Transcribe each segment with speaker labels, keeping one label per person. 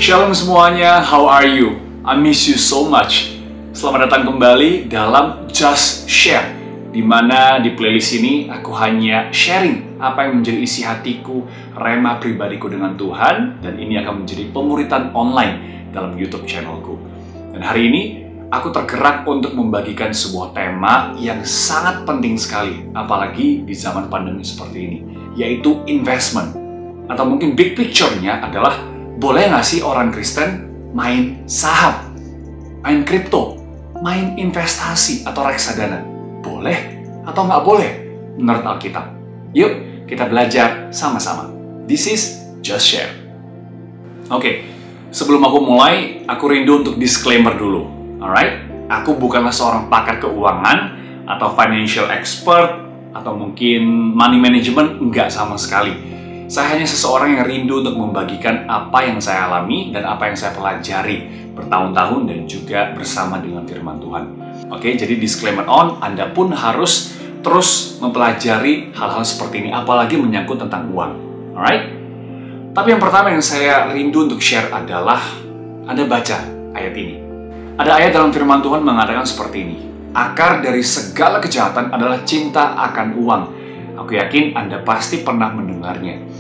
Speaker 1: Shalom semuanya, how are you? I miss you so much. Selamat datang kembali dalam Just Share, di mana di playlist ini aku hanya sharing apa yang menjadi isi hatiku, rema pribadiku dengan Tuhan, dan ini akan menjadi pemuritan online dalam YouTube channelku. Dan hari ini aku tergerak untuk membagikan sebuah tema yang sangat penting sekali, apalagi di zaman pandemi seperti ini, yaitu investment. Atau mungkin big picture-nya adalah, boleh nggak sih orang Kristen main saham, main kripto, main investasi atau reksadana? Boleh atau nggak boleh menurut Alkitab? Yuk kita belajar sama-sama. This is Just Share. Oke, sebelum aku mulai, aku rindu untuk disclaimer dulu. Alright? Aku bukanlah seorang pakar keuangan atau financial expert atau mungkin money management, enggak sama sekali. Saya hanya seseorang yang rindu untuk membagikan apa yang saya alami dan apa yang saya pelajari bertahun-tahun dan juga bersama dengan firman Tuhan. Oke, jadi disclaimer on, Anda pun harus terus mempelajari hal-hal seperti ini, apalagi menyangkut tentang uang. Alright? Tapi yang pertama yang saya rindu untuk share adalah, Anda baca ayat ini. Ada ayat dalam firman Tuhan mengatakan seperti ini. Akar dari segala kejahatan adalah cinta akan uang. Aku yakin Anda pasti pernah mendengarnya.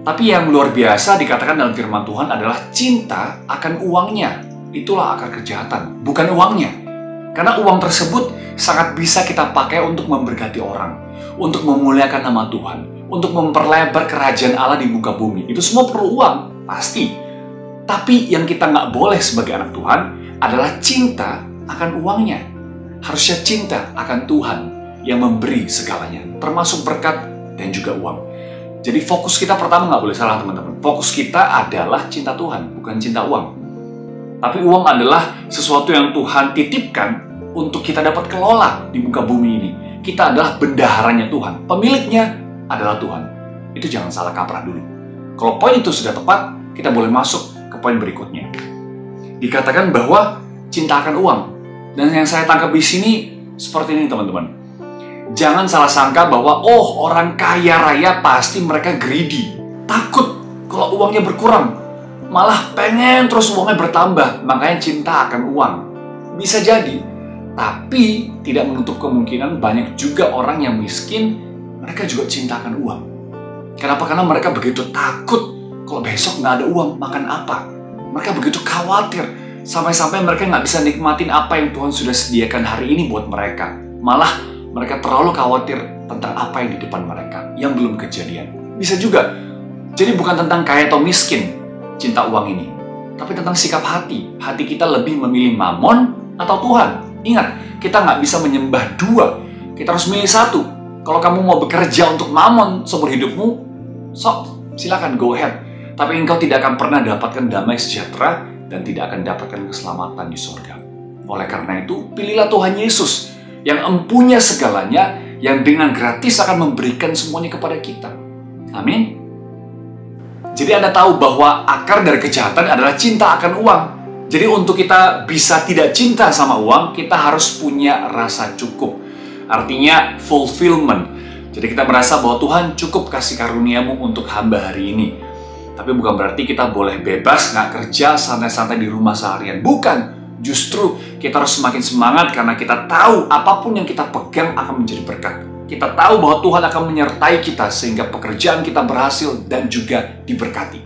Speaker 1: Tapi yang luar biasa dikatakan dalam firman Tuhan adalah cinta akan uangnya. Itulah akar kejahatan, bukan uangnya. Karena uang tersebut sangat bisa kita pakai untuk memberkati orang, untuk memuliakan nama Tuhan, untuk memperlebar kerajaan Allah di muka bumi. Itu semua perlu uang, pasti. Tapi yang kita nggak boleh sebagai anak Tuhan adalah cinta akan uangnya. Harusnya cinta akan Tuhan yang memberi segalanya, termasuk berkat dan juga uang. Jadi fokus kita pertama nggak boleh salah, teman-teman. Fokus kita adalah cinta Tuhan, bukan cinta uang. Tapi uang adalah sesuatu yang Tuhan titipkan untuk kita dapat kelola di muka bumi ini. Kita adalah bendaharanya Tuhan, pemiliknya adalah Tuhan. Itu jangan salah kaprah dulu. Kalau poin itu sudah tepat, kita boleh masuk ke poin berikutnya. Dikatakan bahwa cinta akan uang. Dan yang saya tangkap di sini seperti ini, teman-teman. Jangan salah sangka bahwa, orang kaya raya pasti mereka greedy. Takut kalau uangnya berkurang. Malah pengen terus uangnya bertambah. Makanya cinta akan uang. Bisa jadi. Tapi tidak menutup kemungkinan banyak juga orang yang miskin, mereka juga cinta akan uang. Kenapa? Karena mereka begitu takut kalau besok nggak ada uang, makan apa. Mereka begitu khawatir. Sampai-sampai mereka nggak bisa nikmatin apa yang Tuhan sudah sediakan hari ini buat mereka. Malah mereka terlalu khawatir tentang apa yang di depan mereka, yang belum kejadian. Bisa juga. Jadi bukan tentang kaya atau miskin, cinta uang ini. Tapi tentang sikap hati. Hati kita lebih memilih mamon atau Tuhan. Ingat, kita nggak bisa menyembah dua. Kita harus milih satu. Kalau kamu mau bekerja untuk mamon seumur hidupmu, silakan go ahead. Tapi engkau tidak akan pernah dapatkan damai sejahtera dan tidak akan dapatkan keselamatan di surga. Oleh karena itu, pilihlah Tuhan Yesus yang empunya segalanya, yang dengan gratis akan memberikan semuanya kepada kita. Amin. Jadi Anda tahu bahwa akar dari kejahatan adalah cinta akan uang. Jadi untuk kita bisa tidak cinta sama uang, kita harus punya rasa cukup. Artinya fulfillment. Jadi kita merasa bahwa Tuhan cukup kasih karuniamu untuk hamba hari ini. Tapi bukan berarti kita boleh bebas, nggak kerja, santai-santai di rumah seharian. Bukan. Justru kita harus semakin semangat karena kita tahu apapun yang kita pegang akan menjadi berkat. Kita tahu bahwa Tuhan akan menyertai kita sehingga pekerjaan kita berhasil dan juga diberkati.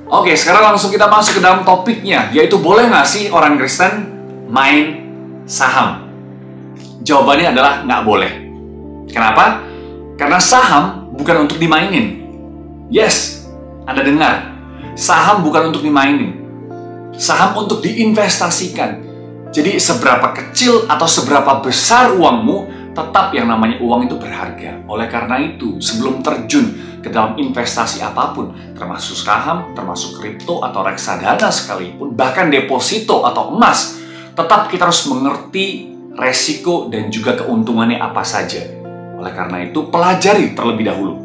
Speaker 1: Oke, sekarang langsung kita masuk ke dalam topiknya, yaitu boleh nggak sih orang Kristen main saham? Jawabannya adalah nggak boleh. Kenapa? Karena saham bukan untuk dimainin. Yes, Anda dengar. Saham bukan untuk dimainin. Saham untuk diinvestasikan. Jadi seberapa kecil atau seberapa besar uangmu, tetap yang namanya uang itu berharga. Oleh karena itu, sebelum terjun ke dalam investasi apapun, termasuk saham, termasuk kripto atau reksadana sekalipun, bahkan deposito atau emas, tetap kita harus mengerti resiko dan juga keuntungannya apa saja. Oleh karena itu, pelajari terlebih dahulu.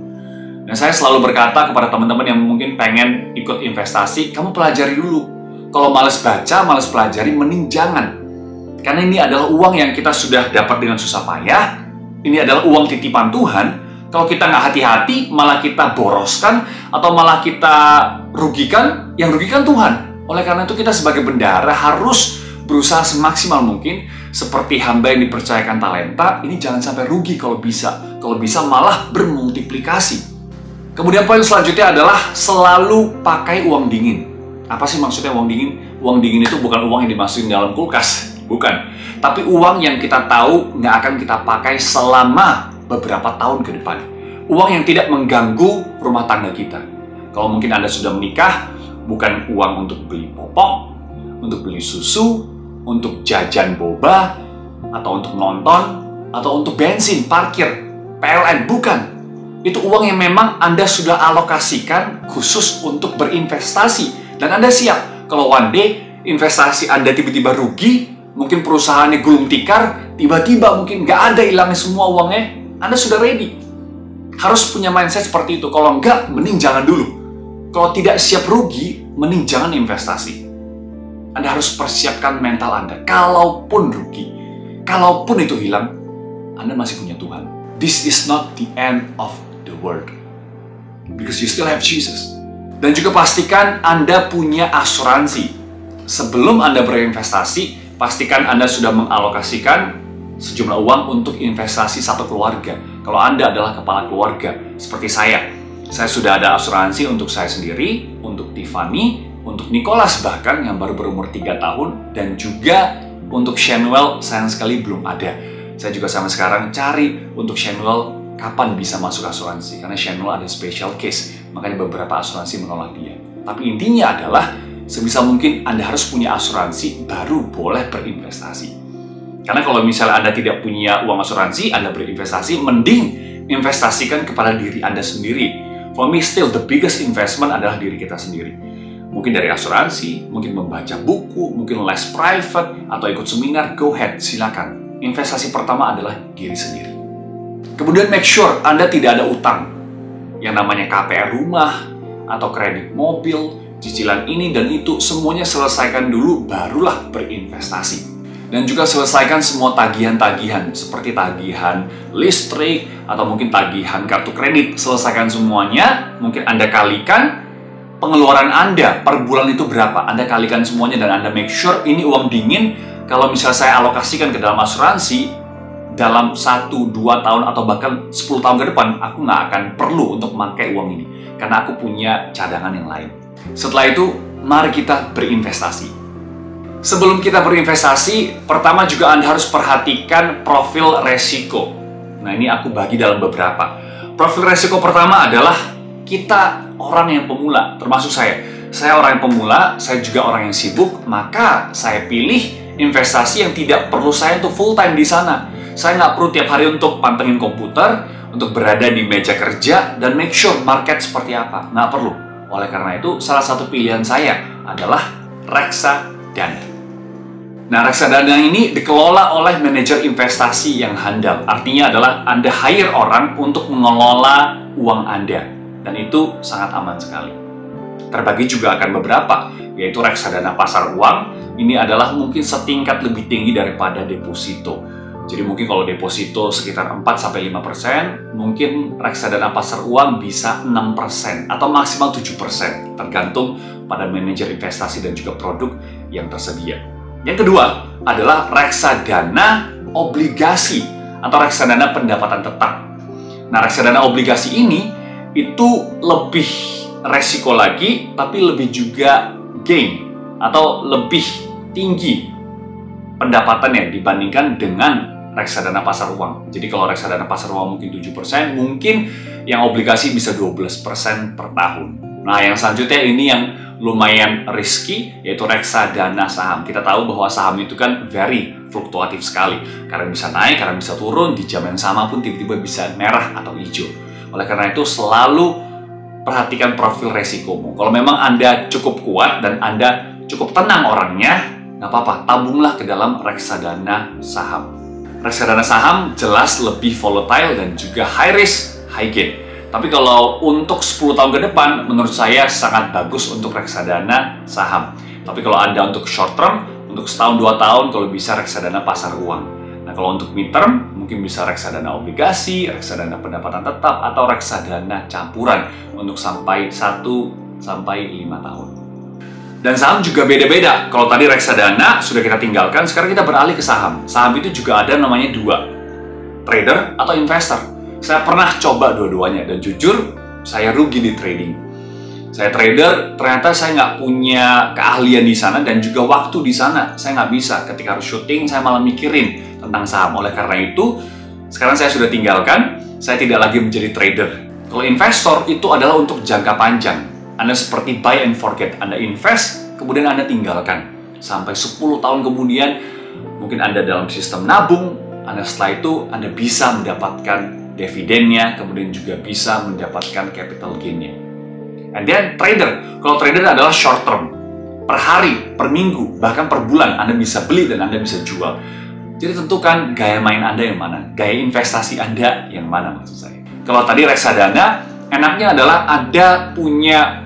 Speaker 1: Dan saya selalu berkata kepada teman-teman yang mungkin pengen ikut investasi, kamu pelajari dulu. Kalau malas baca, malas pelajari, mending jangan. Karena ini adalah uang yang kita sudah dapat dengan susah payah. Ini adalah uang titipan Tuhan. Kalau kita nggak hati-hati, malah kita boroskan, atau malah kita rugikan, yang rugikan Tuhan. Oleh karena itu kita sebagai bendahara harus berusaha semaksimal mungkin, seperti hamba yang dipercayakan talenta, ini jangan sampai rugi kalau bisa. Kalau bisa malah bermultiplikasi. Kemudian poin selanjutnya adalah selalu pakai uang dingin. Apa sih maksudnya uang dingin? Uang dingin itu bukan uang yang dimasukin dalam kulkas, bukan. Tapi uang yang kita tahu nggak akan kita pakai selama beberapa tahun ke depan. Uang yang tidak mengganggu rumah tangga kita. Kalau mungkin Anda sudah menikah, bukan uang untuk beli popok, untuk beli susu, untuk jajan boba, atau untuk nonton, atau untuk bensin, parkir, PLN, bukan. Itu uang yang memang Anda sudah alokasikan khusus untuk berinvestasi. Dan Anda siap, kalau one day investasi Anda tiba-tiba rugi, mungkin perusahaannya gulung tikar, tiba-tiba mungkin nggak ada hilangnya semua uangnya, Anda sudah ready. Harus punya mindset seperti itu. Kalau enggak, mending jangan dulu. Kalau tidak siap rugi, mending jangan investasi. Anda harus persiapkan mental Anda. Kalaupun rugi, kalaupun itu hilang, Anda masih punya Tuhan. This is not the end of the world. Because you still have Jesus. Dan juga pastikan Anda punya asuransi. Sebelum Anda berinvestasi, pastikan Anda sudah mengalokasikan sejumlah uang untuk investasi satu keluarga. Kalau Anda adalah kepala keluarga, seperti saya sudah ada asuransi untuk saya sendiri, untuk Tiffany, untuk Nicholas bahkan yang baru berumur 3 tahun, dan juga untuk Shanuel sayang sekali belum ada. Saya juga sampai sekarang cari untuk Shanuel kapan bisa masuk asuransi, karena Shanuel ada special case, makanya beberapa asuransi menolak dia. Tapi intinya adalah sebisa mungkin Anda harus punya asuransi baru boleh berinvestasi. Karena kalau misalnya Anda tidak punya uang asuransi, Anda berinvestasi, mending investasikan kepada diri Anda sendiri. For me, still the biggest investment adalah diri kita sendiri. Mungkin dari asuransi, mungkin membaca buku, mungkin les private, atau ikut seminar, go ahead, silakan. Investasi pertama adalah diri sendiri. Kemudian make sure Anda tidak ada utang. Yang namanya KPR rumah, atau kredit mobil, cicilan ini dan itu, semuanya selesaikan dulu, barulah berinvestasi. Dan juga selesaikan semua tagihan-tagihan, seperti tagihan listrik, atau mungkin tagihan kartu kredit. Selesaikan semuanya, mungkin Anda kalikan pengeluaran Anda per bulan itu berapa. Anda kalikan semuanya dan Anda make sure ini uang dingin. Kalau misalnya saya alokasikan ke dalam asuransi, dalam 1-2 tahun atau bahkan 10 tahun ke depan, aku nggak akan perlu untuk memakai uang ini. Karena aku punya cadangan yang lain. Setelah itu, mari kita berinvestasi. Sebelum kita berinvestasi, pertama juga Anda harus perhatikan profil resiko. Nah, ini aku bagi dalam beberapa. Profil resiko pertama adalah kita orang yang pemula, termasuk saya. Saya orang yang pemula, saya juga orang yang sibuk, maka saya pilih investasi yang tidak perlu saya untuk full time di sana. Saya nggak perlu tiap hari untuk pantengin komputer, untuk berada di meja kerja, dan make sure market seperti apa. Nggak perlu. Oleh karena itu, salah satu pilihan saya adalah reksadana. Nah, reksadana ini dikelola oleh manajer investasi yang handal. Artinya adalah Anda hire orang untuk mengelola uang Anda. Dan itu sangat aman sekali. Terbagi juga akan beberapa, yaitu reksadana pasar uang. Ini adalah mungkin setingkat lebih tinggi daripada deposito. Jadi mungkin kalau deposito sekitar 4-5%, mungkin reksadana pasar uang bisa 6% atau maksimal 7%, tergantung pada manajer investasi dan juga produk yang tersedia. Yang kedua adalah reksadana obligasi atau reksadana pendapatan tetap. Nah, reksadana obligasi ini itu lebih resiko lagi, tapi lebih juga gain atau lebih tinggi pendapatannya dibandingkan dengan reksadana pasar uang. Jadi kalau reksadana pasar uang mungkin 7%, mungkin yang obligasi bisa 12% per tahun. Nah, yang selanjutnya ini yang lumayan risky, yaitu reksadana saham. Kita tahu bahwa saham itu kan very fluktuatif sekali. Karena bisa naik, karena bisa turun, di jam yang sama pun tiba-tiba bisa merah atau hijau. Oleh karena itu selalu perhatikan profil resikomu. Kalau memang Anda cukup kuat dan Anda cukup tenang orangnya, nggak apa-apa, tabunglah ke dalam reksadana saham. Reksadana saham jelas lebih volatile dan juga high risk, high gain. Tapi kalau untuk 10 tahun ke depan, menurut saya sangat bagus untuk reksadana saham. Tapi kalau Anda untuk short term, untuk setahun 2 tahun, kalau bisa reksadana pasar uang. Nah, kalau untuk midterm, mungkin bisa reksadana obligasi, reksadana pendapatan tetap, atau reksadana campuran untuk sampai 1-5 tahun. Dan saham juga beda-beda. Kalau tadi reksadana sudah kita tinggalkan, sekarang kita beralih ke saham. Saham itu juga ada namanya dua, trader atau investor. Saya pernah coba dua-duanya, dan jujur, saya rugi di trading. Saya trader, ternyata saya nggak punya keahlian di sana dan juga waktu di sana. Saya nggak bisa. Ketika harus syuting, saya malah mikirin tentang saham. Oleh karena itu, sekarang saya sudah tinggalkan, saya tidak lagi menjadi trader. Kalau investor itu adalah untuk jangka panjang. Anda seperti buy and forget. Anda invest, kemudian Anda tinggalkan. Sampai 10 tahun kemudian, mungkin Anda dalam sistem nabung, Anda setelah itu Anda bisa mendapatkan dividennya, kemudian juga bisa mendapatkan capital gain-nya. And then trader. Kalau trader adalah short term. Per hari, per minggu, bahkan per bulan Anda bisa beli dan Anda bisa jual. Jadi tentukan gaya main Anda yang mana, gaya investasi Anda yang mana maksud saya. Kalau tadi reksadana, enaknya adalah Anda punya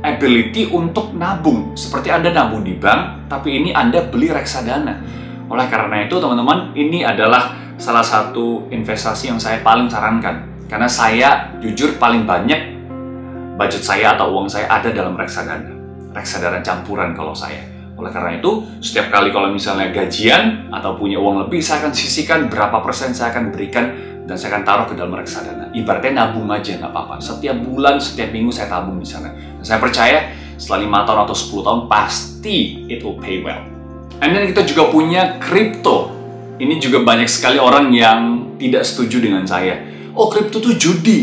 Speaker 1: ability untuk nabung. Seperti Anda nabung di bank, tapi ini Anda beli reksadana. Oleh karena itu teman-teman, ini adalah salah satu investasi yang saya paling sarankan. Karena saya jujur paling banyak budget saya atau uang saya ada dalam reksadana. Reksadana campuran kalau saya. Oleh karena itu, setiap kali kalau misalnya gajian atau punya uang lebih, saya akan sisihkan berapa persen saya akan berikan dan saya akan taruh ke dalam reksadana. Ibaratnya nabung aja, nggak apa-apa. Setiap bulan, setiap minggu saya tabung di sana. Dan saya percaya setelah 5 tahun atau 10 tahun, pasti it will pay well. And then kita juga punya kripto. Ini juga banyak sekali orang yang tidak setuju dengan saya. Oh, kripto itu judi.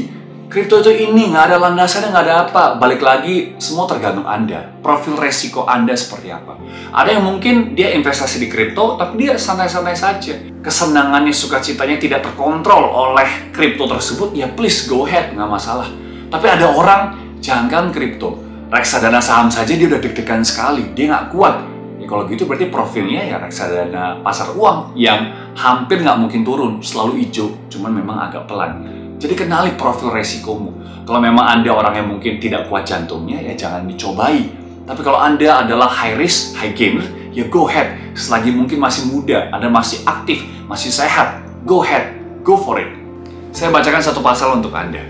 Speaker 1: Kripto itu ini, nggak ada landasannya, nggak ada apa. Balik lagi, semua tergantung Anda. Profil resiko Anda seperti apa. Ada yang mungkin dia investasi di kripto, tapi dia santai-santai saja. Kesenangannya, sukacitanya tidak terkontrol oleh kripto tersebut, ya please go ahead, nggak masalah. Tapi ada orang, jangan kripto. Reksadana saham saja dia udah deg-degan sekali, dia nggak kuat. Ya kalau gitu berarti profilnya ya reksadana pasar uang yang hampir nggak mungkin turun, selalu hijau, cuman memang agak pelan. Jadi kenali profil resikomu. Kalau memang Anda orang yang mungkin tidak kuat jantungnya, ya jangan dicobai. Tapi kalau Anda adalah high risk, high gainer, ya go ahead. Selagi mungkin masih muda, Anda masih aktif, masih sehat, go ahead, go for it. Saya bacakan satu pasal untuk Anda.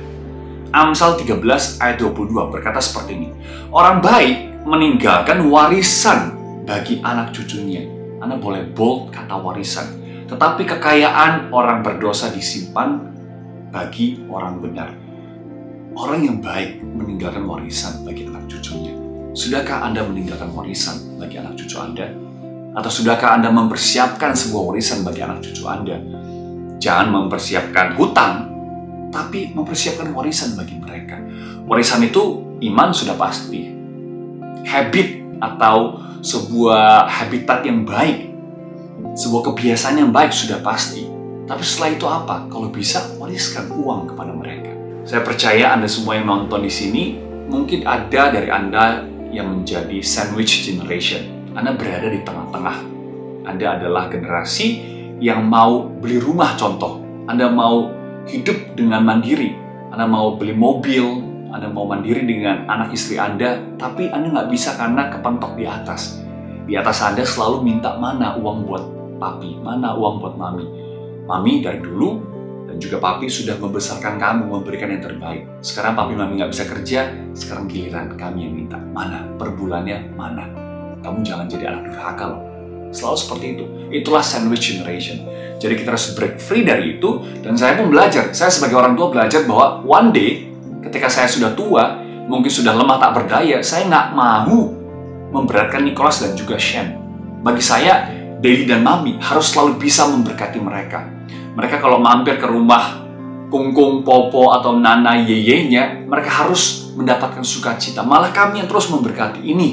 Speaker 1: Amsal 13 ayat 22 berkata seperti ini. Orang baik meninggalkan warisan bagi anak cucunya. Anda boleh bold kata warisan. Tetapi kekayaan orang berdosa disimpan bagi orang benar. Orang yang baik meninggalkan warisan bagi anak cucunya. Sudahkah Anda meninggalkan warisan bagi anak cucu Anda? Atau sudahkah Anda mempersiapkan sebuah warisan bagi anak cucu Anda? Jangan mempersiapkan hutang, tapi mempersiapkan warisan bagi mereka. Warisan itu iman sudah pasti. Habit atau sebuah habitat yang baik, sebuah kebiasaan yang baik sudah pasti. Tapi setelah itu apa? Kalau bisa, wariskan uang kepada mereka. Saya percaya Anda semua yang nonton di sini, mungkin ada dari Anda yang menjadi sandwich generation. Anda berada di tengah-tengah. Anda adalah generasi yang mau beli rumah contoh. Anda mau hidup dengan mandiri. Anda mau beli mobil. Anda mau mandiri dengan anak istri Anda. Tapi Anda nggak bisa karena kepentok di atas. Di atas Anda selalu minta mana uang buat papi, mana uang buat mami. Mami dari dulu dan juga papi sudah membesarkan kamu, memberikan yang terbaik. Sekarang papi mami nggak bisa kerja, sekarang giliran kami yang minta. Mana? Per bulannya mana? Kamu jangan jadi anak durhaka loh. Selalu seperti itu. Itulah sandwich generation. Jadi kita harus break free dari itu. Dan saya pun belajar. Saya sebagai orang tua belajar bahwa one day, ketika saya sudah tua, mungkin sudah lemah tak berdaya, saya nggak mau memberatkan Nicholas dan juga Shen. Bagi saya, Daddy dan Mami harus selalu bisa memberkati mereka. Mereka kalau mampir ke rumah Kungkung, Popo, atau Nana, Yeyenya, mereka harus mendapatkan sukacita. Malah kami yang terus memberkati. Ini,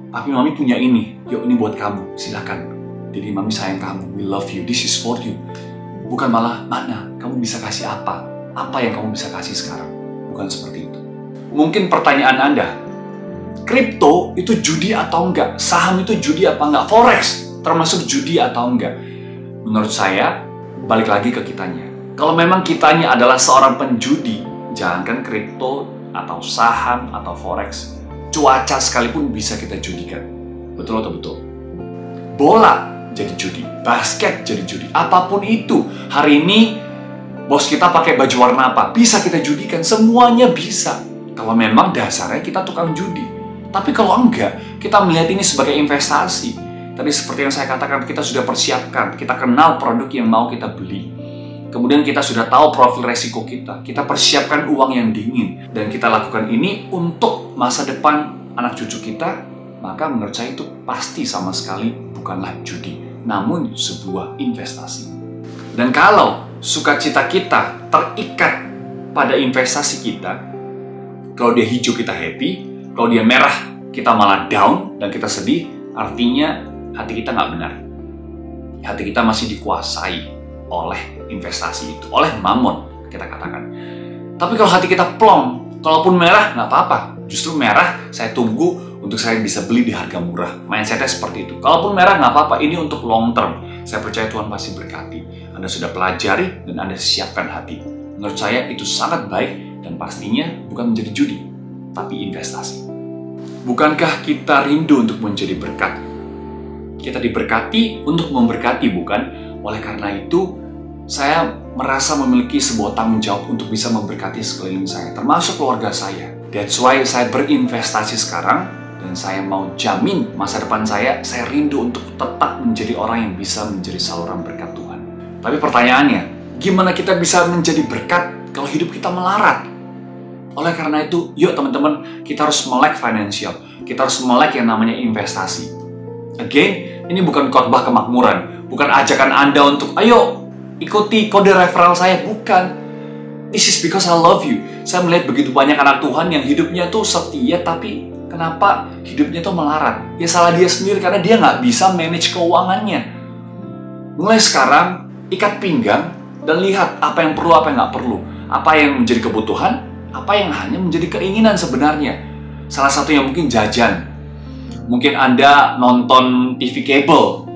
Speaker 1: Papi Mami punya ini. Yuk, ini buat kamu. Silakan. Daddy, Mami sayang kamu. We love you. This is for you. Bukan malah, mana? Kamu bisa kasih apa? Apa yang kamu bisa kasih sekarang? Bukan seperti itu. Mungkin pertanyaan Anda, kripto itu judi atau enggak? Saham itu judi apa enggak? Forex termasuk judi atau enggak? Menurut saya, balik lagi ke kitanya. Kalau memang kitanya adalah seorang penjudi, jangankan kripto atau saham atau forex, cuaca sekalipun bisa kita judikan. Betul atau betul? Bola jadi judi, basket jadi judi, apapun itu. Hari ini bos kita pakai baju warna apa, bisa kita judikan, semuanya bisa. Kalau memang dasarnya kita tukang judi. Tapi kalau enggak, kita melihat ini sebagai investasi. Tadi seperti yang saya katakan, kita sudah persiapkan, kita kenal produk yang mau kita beli. Kemudian kita sudah tahu profil resiko kita persiapkan uang yang dingin, dan kita lakukan ini untuk masa depan anak cucu kita. Maka menurut saya itu pasti sama sekali bukanlah judi, namun sebuah investasi. Dan kalau sukacita kita terikat pada investasi kita, kalau dia hijau kita happy, kalau dia merah kita malah down dan kita sedih, artinya hati kita nggak benar. Hati kita masih dikuasai oleh investasi itu, oleh mamon kita katakan. Tapi kalau hati kita plong, kalaupun merah nggak apa-apa. Justru merah saya tunggu untuk saya bisa beli di harga murah. Mindsetnya seperti itu. Kalaupun merah nggak apa-apa, ini untuk long term. Saya percaya Tuhan pasti berkati. Anda sudah pelajari dan Anda siapkan hati. Menurut saya itu sangat baik dan pastinya bukan menjadi judi, tapi investasi. Bukankah kita rindu untuk menjadi berkat? Kita diberkati untuk memberkati, bukan? Oleh karena itu, saya merasa memiliki sebuah tanggung jawab untuk bisa memberkati sekeliling saya, termasuk keluarga saya. That's why saya berinvestasi sekarang. Dan saya mau jamin masa depan saya rindu untuk tetap menjadi orang yang bisa menjadi saluran berkat Tuhan. Tapi pertanyaannya, gimana kita bisa menjadi berkat kalau hidup kita melarat? Oleh karena itu, yuk teman-teman, kita harus melek financial. Kita harus melek yang namanya investasi. Again, ini bukan khotbah kemakmuran. Bukan ajakan Anda untuk, ayo, ikuti kode referral saya. Bukan. This is because I love you. Saya melihat begitu banyak anak Tuhan yang hidupnya tuh setia, tapi kenapa hidupnya tuh melarat? Ya salah dia sendiri karena dia nggak bisa manage keuangannya. Mulai sekarang, ikat pinggang dan lihat apa yang perlu, apa yang nggak perlu. Apa yang menjadi kebutuhan, apa yang hanya menjadi keinginan sebenarnya. Salah satunya mungkin jajan. Mungkin Anda nonton TV kabel.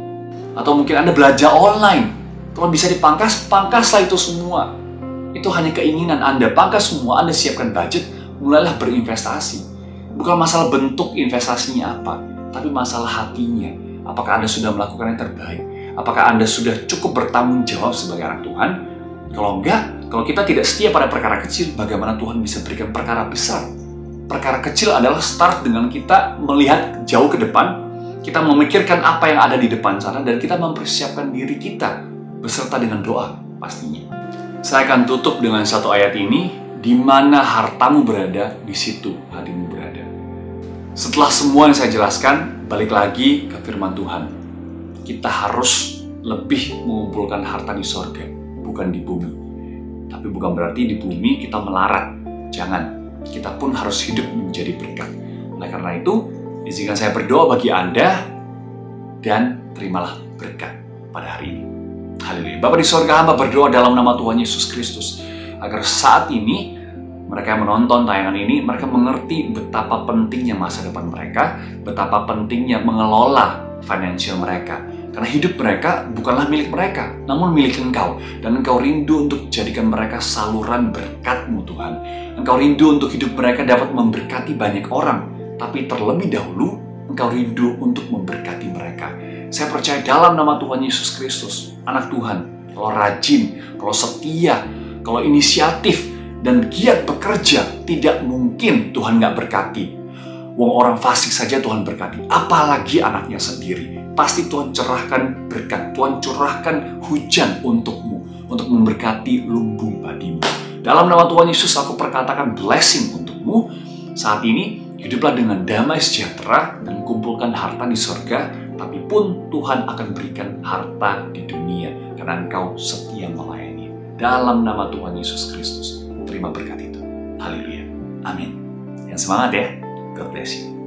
Speaker 1: Atau mungkin Anda belanja online. Kalau bisa dipangkas, pangkaslah itu semua. Itu hanya keinginan Anda. Pangkas semua, Anda siapkan budget, mulailah berinvestasi. Bukan masalah bentuk investasinya apa, tapi masalah hatinya. Apakah Anda sudah melakukan yang terbaik? Apakah Anda sudah cukup bertanggung jawab sebagai anak Tuhan? Kalau enggak, kalau kita tidak setia pada perkara kecil, bagaimana Tuhan bisa berikan perkara besar? Perkara kecil adalah start dengan kita melihat jauh ke depan, kita memikirkan apa yang ada di depan sana, dan kita mempersiapkan diri kita beserta dengan doa pastinya. Saya akan tutup dengan satu ayat ini, di mana hartamu berada, di situ hatimu berada. Setelah semua yang saya jelaskan, balik lagi ke firman Tuhan. Kita harus lebih mengumpulkan harta di sorga, bukan di bumi. Tapi bukan berarti di bumi kita melarat. Jangan. Kita pun harus hidup menjadi berkat. Oleh karena itu, izinkan saya berdoa bagi Anda, dan terimalah berkat pada hari ini. Haleluya. Bapa di sorga, hamba berdoa dalam nama Tuhan Yesus Kristus, agar saat ini mereka yang menonton tayangan ini, mereka mengerti betapa pentingnya masa depan mereka, betapa pentingnya mengelola financial mereka. Karena hidup mereka bukanlah milik mereka, namun milik Engkau. Dan Engkau rindu untuk jadikan mereka saluran berkat-Mu, Tuhan. Engkau rindu untuk hidup mereka dapat memberkati banyak orang. Tapi terlebih dahulu, Engkau rindu untuk memberkati mereka. Saya percaya dalam nama Tuhan Yesus Kristus, anak Tuhan, kalau rajin, kalau setia, kalau inisiatif, dan giat bekerja, tidak mungkin Tuhan nggak berkati. Wong orang fasik saja Tuhan berkati, apalagi anaknya sendiri. Pasti Tuhan cerahkan berkat, Tuhan curahkan hujan untukmu, untuk memberkati lumbung padimu. Dalam nama Tuhan Yesus, aku perkatakan blessing untukmu. Saat ini, hiduplah dengan damai sejahtera dan kumpulkan harta di sorga, tapi pun Tuhan akan berikan harta di dunia, karena Engkau setia melayani. Dalam nama Tuhan Yesus Kristus, terima berkat itu. Haleluya. Amin. Yang semangat ya. God bless you.